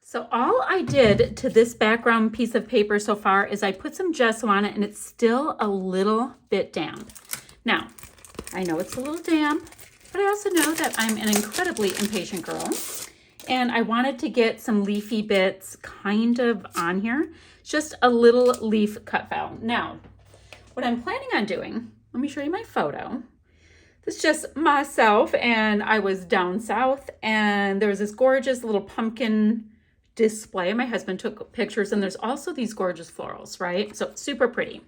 So all I did to this background piece of paper so far is I put some gesso on it and it's still a little bit damp. Now, I know it's a little damp, but I also know that I'm an incredibly impatient girl and I wanted to get some leafy bits kind of on here, just a little leaf cut out. Now, what I'm planning on doing, let me show you my photo. This is just myself and I was down south and there was this gorgeous little pumpkin display. My husband took pictures and there's also these gorgeous florals, right? So super pretty.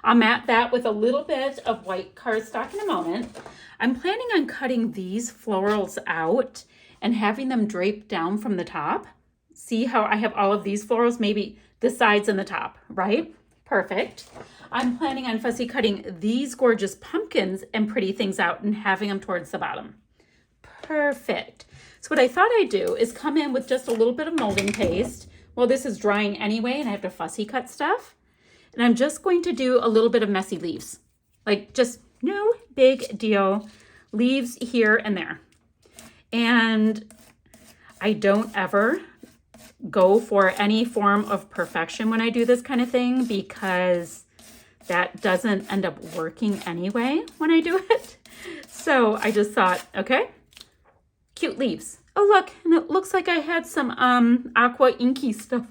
I'll mat that with a little bit of white cardstock in a moment. I'm planning on cutting these florals out and having them drape down from the top. See how I have all of these florals, maybe the sides and the top, right? Perfect. I'm planning on fussy cutting these gorgeous pumpkins and pretty things out and having them towards the bottom. Perfect. So what I thought I'd do is come in with just a little bit of molding paste. Well, this is drying anyway, and I have to fussy cut stuff. And I'm just going to do a little bit of messy leaves. Like just no big deal. Leaves here and there. And I don't ever go for any form of perfection when I do this kind of thing because that doesn't end up working anyway when I do it. So I just thought, okay, cute leaves. Oh, look, and it looks like I had some aqua inky stuff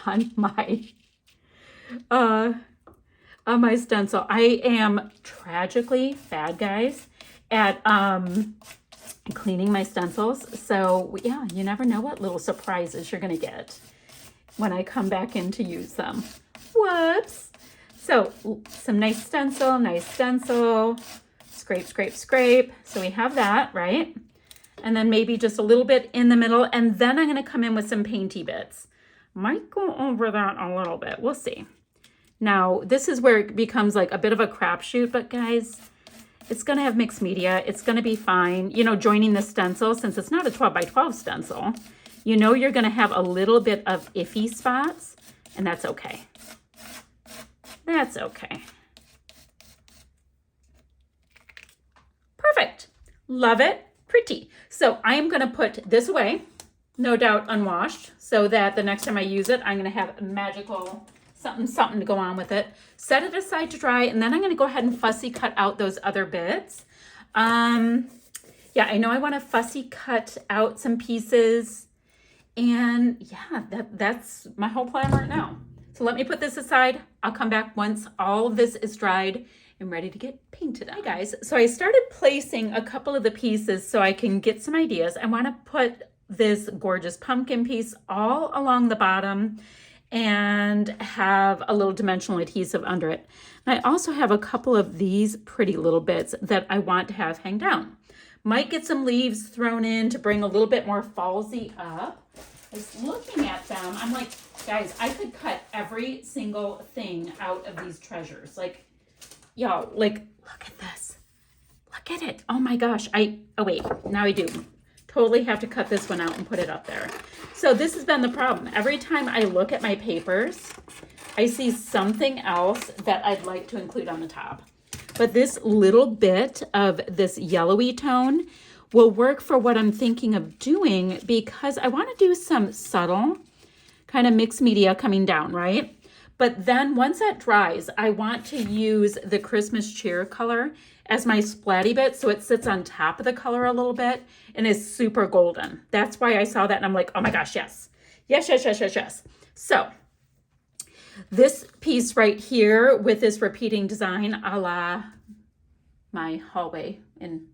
on my stencil. I am tragically bad, guys, at cleaning my stencils. So yeah, you never know what little surprises you're gonna get when I come back in to use them. Whoops. So some nice stencil, scrape, scrape, scrape. So we have that, right? And then maybe just a little bit in the middle. And then I'm gonna come in with some painty bits. Might go over that a little bit, we'll see. Now, this is where it becomes like a bit of a crapshoot, but guys, it's gonna have mixed media. It's gonna be fine. You know, joining the stencil, since it's not a 12 by 12 stencil, you know you're gonna have a little bit of iffy spots, and that's okay. That's okay. Perfect. Love it. Pretty. So I am going to put this away, no doubt unwashed, so that the next time I use it, I'm going to have a magical something to go on with it. Set it aside to dry, and then I'm going to go ahead and fussy cut out those other bits. Yeah, I know I want to fussy cut out some pieces, and yeah, that's my whole plan right now. So let me put this aside. I'll come back once all of this is dried and ready to get painted on. Hi guys, so I started placing a couple of the pieces so I can get some ideas. I want to put this gorgeous pumpkin piece all along the bottom and have a little dimensional adhesive under it. And I also have a couple of these pretty little bits that I want to have hang down. Might get some leaves thrown in to bring a little bit more fallsy up. Just looking at them, I'm like, guys, I could cut every single thing out of these treasures. Like, y'all, like, look at this. Look at it. Oh my gosh. Oh wait, now I do. Totally have to cut this one out and put it up there. So this has been the problem. Every time I look at my papers, I see something else that I'd like to include on the top. But this little bit of this yellowy tone will work for what I'm thinking of doing because I want to do some subtle kind of mixed media coming down, right? But then once that dries, I want to use the Christmas cheer color as my splatty bit so it sits on top of the color a little bit and is super golden. That's why I saw that and I'm like, oh my gosh, yes. Yes, yes, yes, yes, yes. So this piece right here with this repeating design a la my hallway in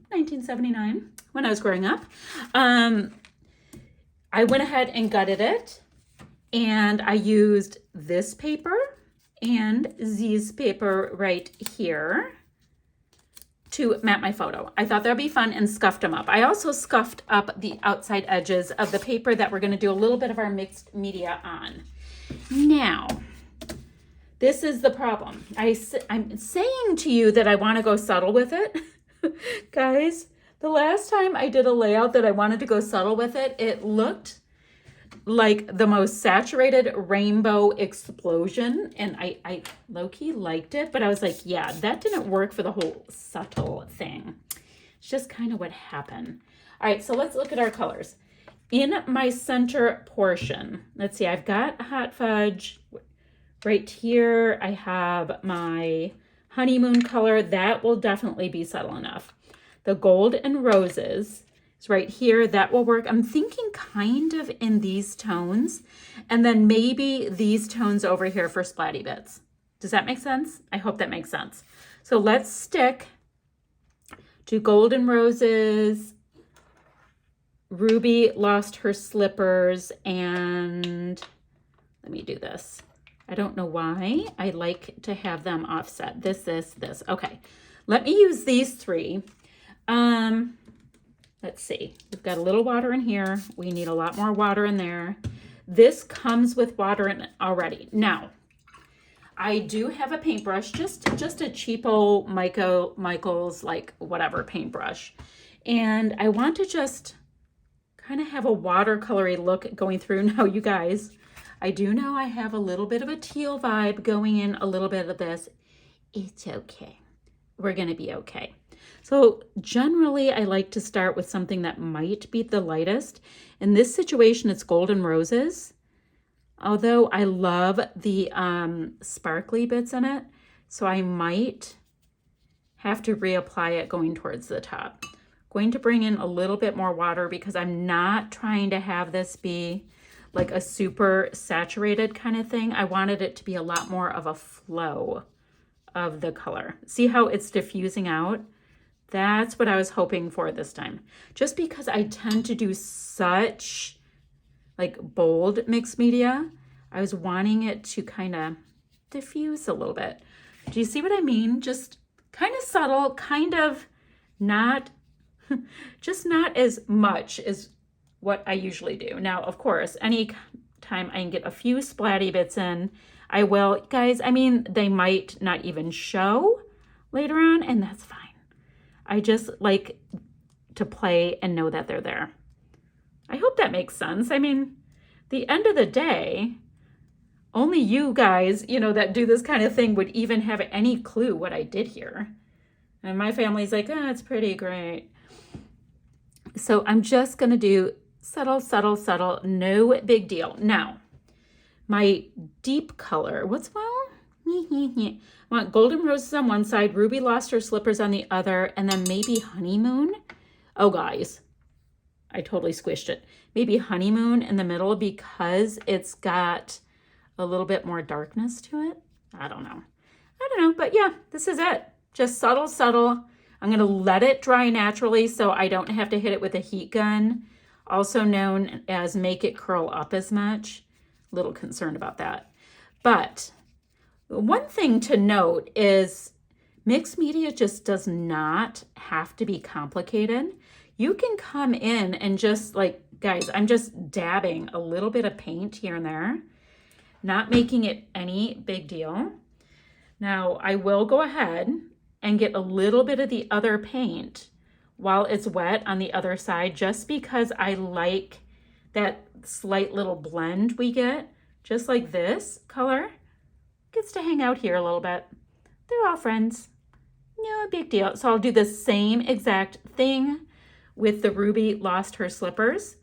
1979 when I was growing up. I went ahead and gutted it and I used this paper and this paper right here to mat my photo. I thought that would be fun and scuffed them up. I also scuffed up the outside edges of the paper that we're going to do a little bit of our mixed media on. Now, this is the problem. I'm saying to you that I want to go subtle with it. Guys, the last time I did a layout that I wanted to go subtle with it, it looked like the most saturated rainbow explosion. And I low-key liked it, but I was like, yeah, that didn't work for the whole subtle thing. It's just kind of what happened. All right, so let's look at our colors. in my center portion, let's see, I've got hot fudge right here. I have my honeymoon color. That will definitely be subtle enough. The gold and roses is right here. That will work. I'm thinking kind of in these tones, and then maybe these tones over here for splatty bits. Does that make sense? I hope that makes sense. So let's stick to golden roses. Ruby lost her slippers, and let me do this. I don't know why I like to have them offset. This. Okay, let me use these three. Let's see. We've got a little water in here. We need a lot more water in there. This comes with water in it already. Now, I do have a paintbrush, just a cheapo Michael's, like, whatever paintbrush. And I want to just kind of have a watercolory look going through. Now, you guys, I do know I have a little bit of a teal vibe going in, a little bit of this. It's okay. We're going to be okay. So generally, I like to start with something that might be the lightest. In this situation, it's golden roses. Although I love the sparkly bits in it, so I might have to reapply it going towards the top. Going to bring in a little bit more water because I'm not trying to have this be like a super saturated kind of thing. I wanted it to be a lot more of a flow of the color. See how it's diffusing out? That's what I was hoping for this time. Just because I tend to do such like bold mixed media, I was wanting it to kind of diffuse a little bit. Do you see what I mean? Just kind of subtle, kind of not, just not as much as what I usually do. Now, of course, any time I can get a few splatty bits in, I will. Guys, I mean, they might not even show later on, and that's fine. I just like to play and know that they're there. I hope that makes sense. I mean, the end of the day, only you guys, that do this kind of thing would even have any clue what I did here. And my family's like, oh, it's pretty great. So I'm just going to do subtle, subtle, subtle, no big deal. Now, my deep color, I want golden roses on one side, Ruby lost her slippers on the other, and then maybe honeymoon. Oh, guys, I totally squished it. Maybe honeymoon in the middle because it's got a little bit more darkness to it. I don't know, but yeah, this is it. Just subtle, subtle. I'm going to let it dry naturally so I don't have to hit it with a heat gun, also known as make it curl up as much. A little concerned about that. But one thing to note is mixed media just does not have to be complicated. You can come in and just like, guys, I'm just dabbing a little bit of paint here and there, not making it any big deal. Now, I will go ahead and get a little bit of the other paint while it's wet on the other side, just because I like that slight little blend we get, just like this color gets to hang out here a little bit. They're all friends. No big deal. So I'll do the same exact thing with the Ruby lost her slippers.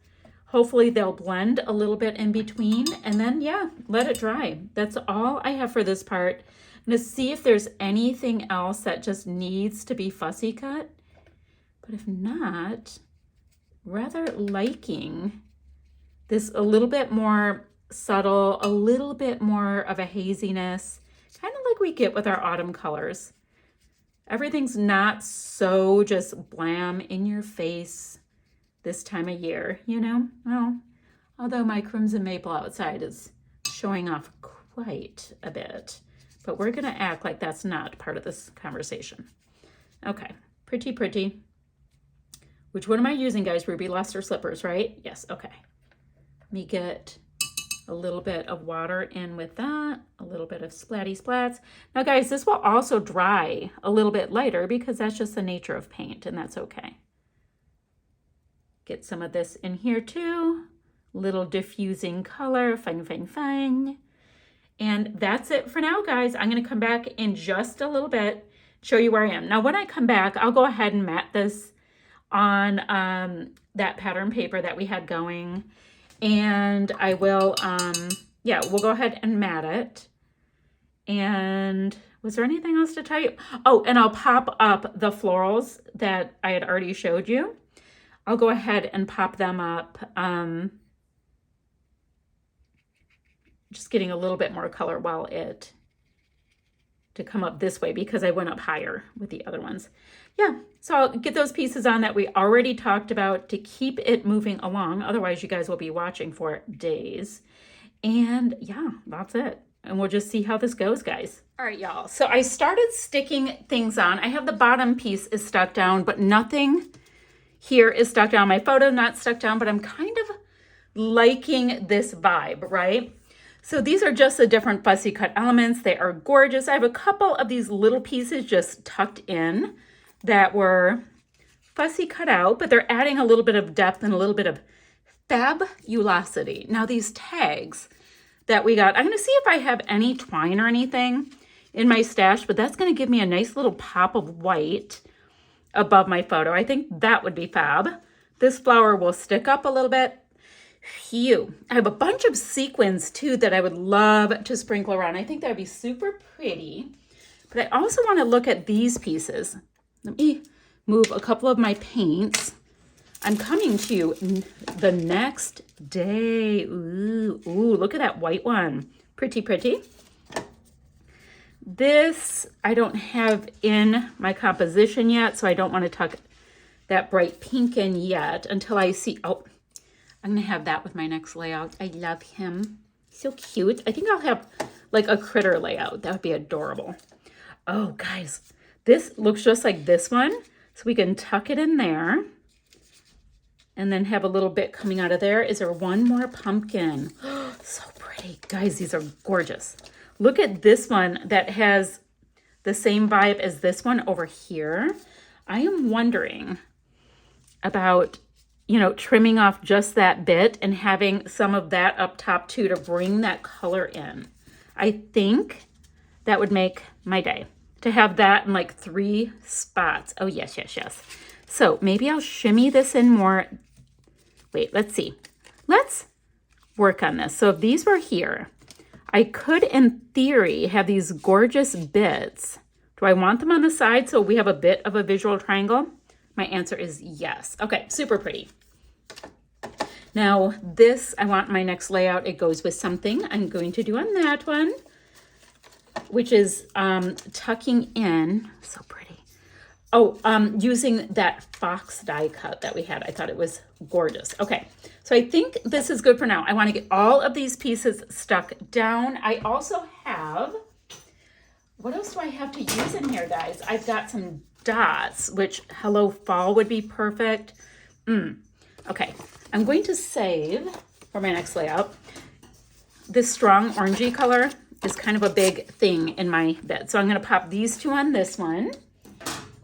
Hopefully they'll blend a little bit in between, and then yeah, let it dry. That's all I have for this part. I'm gonna see if there's anything else that just needs to be fussy cut. But if not, rather liking this a little bit more subtle, a little bit more of a haziness, kind of like we get with our autumn colors. Everything's not so just blam in your face this time of year, Well, although my crimson maple outside is showing off quite a bit, but we're going to act like that's not part of this conversation. Okay, pretty, pretty. Which one am I using, guys? Ruby lost her slippers, right? Yes, okay. Let me get a little bit of water in with that, a little bit of splatty splats. Now, guys, this will also dry a little bit lighter because that's just the nature of paint, and that's okay. Get some of this in here too. Little diffusing color, fine, fine, fine. And that's it for now, guys. I'm going to come back in just a little bit, show you where I am. Now, when I come back, I'll go ahead and matte this on that pattern paper that we had going. And I will, yeah, we'll go ahead and mat it. And was there anything else to tell you? Oh, and I'll pop up the florals that I had already showed you. I'll go ahead and pop them up. Just getting a little bit more color while it to come up this way because I went up higher with the other ones. Yeah, so I'll get those pieces on that we already talked about to keep it moving along. Otherwise, you guys will be watching for days. And yeah, that's it. And we'll just see how this goes, guys. All right, y'all. So I started sticking things on. I have the bottom piece is stuck down, but nothing here is stuck down. My photo not stuck down, but I'm kind of liking this vibe, right? So these are just the different fussy cut elements. They are gorgeous. I have a couple of these little pieces just tucked in that were fussy cut out, but they're adding a little bit of depth and a little bit of fabulosity. Now these tags that we got, I'm gonna see if I have any twine or anything in my stash, but that's gonna give me a nice little pop of white above my photo. I think that would be fab. This flower will stick up a little bit. Phew. I have a bunch of sequins too that I would love to sprinkle around. I think that would be super pretty. But I also want to look at these pieces. Let me move a couple of my paints. I'm coming to you the next day. Ooh, look at that white one. Pretty, pretty. This I don't have in my composition yet, so I don't want to tuck that bright pink in yet until I see, oh, I'm going to have that with my next layout. I love him. So cute. I think I'll have like a critter layout. That would be adorable. Oh, guys, this looks just like this one. So we can tuck it in there and then have a little bit coming out of there. Is there one more pumpkin? So pretty. Guys, these are gorgeous. Look at this one that has the same vibe as this one over here. I am wondering about, you know, trimming off just that bit and having some of that up top too to bring that color in. I think that would make my day to have that in like 3 spots. Oh, yes, yes, yes. So maybe I'll shimmy this in more. Wait, let's see. Let's work on this. So if these were here, I could, in theory, have these gorgeous bits. Do I want them on the side so we have a bit of a visual triangle? My answer is yes. Okay, super pretty. Now this, I want my next layout. It goes with something I'm going to do on that one, which is tucking in, so pretty. Oh, using that fox die cut that we had. I thought it was gorgeous. Okay, so I think this is good for now. I want to get all of these pieces stuck down. I also have, what else do I have to use in here, guys? I've got some dots, which Hello Fall would be perfect. Okay, I'm going to save for my next layout. This strong orangey color is kind of a big thing in my bed. So I'm going to pop these 2 on this one.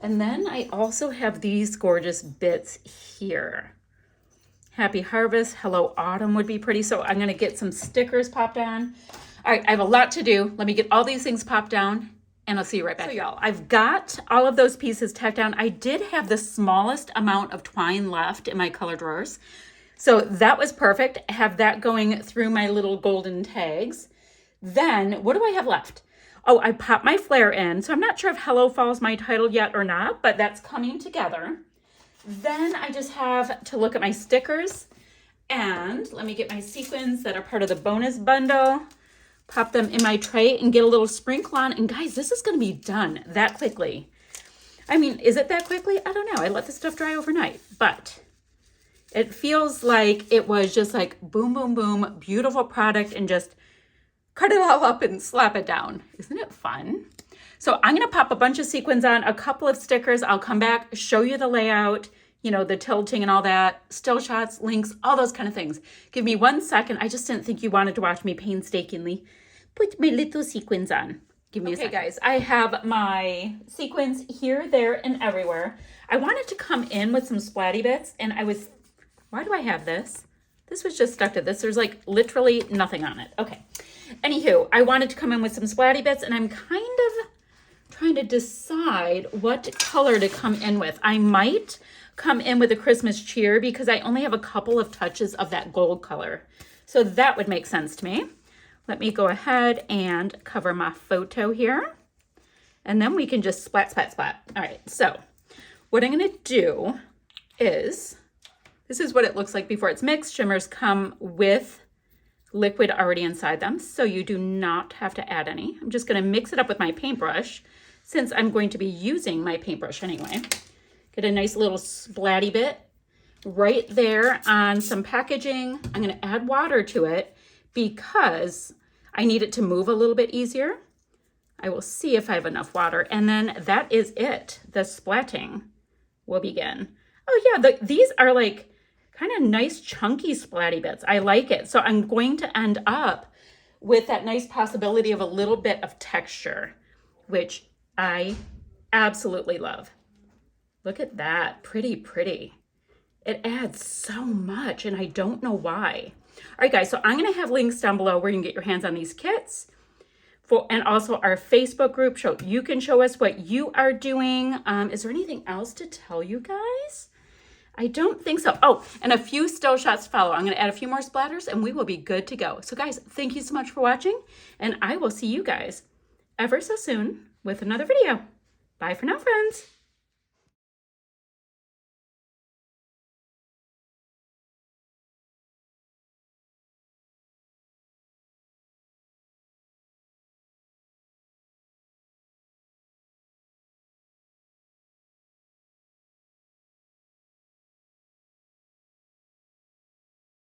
And then I also have these gorgeous bits here. Happy Harvest, Hello Autumn would be pretty. So I'm going to get some stickers popped on. All right, I have a lot to do. Let me get all these things popped down and I'll see you right back. So y'all, I've got all of those pieces tacked down. I did have the smallest amount of twine left in my color drawers. So that was perfect. I have that going through my little golden tags. Then what do I have left? Oh, I popped my flare in. So I'm not sure if Hello Fall is my title yet or not, but that's coming together. Then I just have to look at my stickers and let me get my sequins that are part of the bonus bundle, pop them in my tray and get a little sprinkle on. And guys, this is going to be done that quickly. I mean, is it that quickly? I don't know. I let this stuff dry overnight, but it feels like it was just like boom, boom, boom, beautiful product and just cut it all up and slap it down. Isn't it fun? So I'm going to pop a bunch of sequins on, a couple of stickers. I'll come back, show you the layout, you know, the tilting and all that, still shots, links, all those kind of things. Give me 1 second. I just didn't think you wanted to watch me painstakingly put my little sequins on. Give me a second. Okay, guys, I have my sequins here, there, and everywhere. I wanted to come in with some splatty bits, and I was, why do I have this? This was just stuck to this. There's like literally nothing on it. Okay. Anywho, I wanted to come in with some splatty bits, and I'm kind of trying to decide what color to come in with. I might come in with a Christmas cheer because I only have a couple of touches of that gold color. So that would make sense to me. Let me go ahead and cover my photo here. And then we can just splat, splat, splat. All right, so what I'm gonna do is, this is what it looks like before it's mixed. Shimmers come with liquid already inside them, so you do not have to add any. I'm just gonna mix it up with my paintbrush since I'm going to be using my paintbrush anyway. Get a nice little splatty bit right there on some packaging. I'm gonna add water to it because I need it to move a little bit easier. I will see if I have enough water, and then that is it. The splatting will begin. Oh yeah, these are like kind of nice chunky splatty bits. I like it. So I'm going to end up with that nice possibility of a little bit of texture, which I absolutely love. Look at that, pretty, pretty. It adds so much and I don't know why. All right, guys, so I'm gonna have links down below where you can get your hands on these kits and also our Facebook group. So you can show us what you are doing. Is there anything else to tell you guys? I don't think so. Oh, and a few still shots to follow. I'm gonna add a few more splatters and we will be good to go. So guys, thank you so much for watching and I will see you guys ever so soon with another video. Bye for now, friends.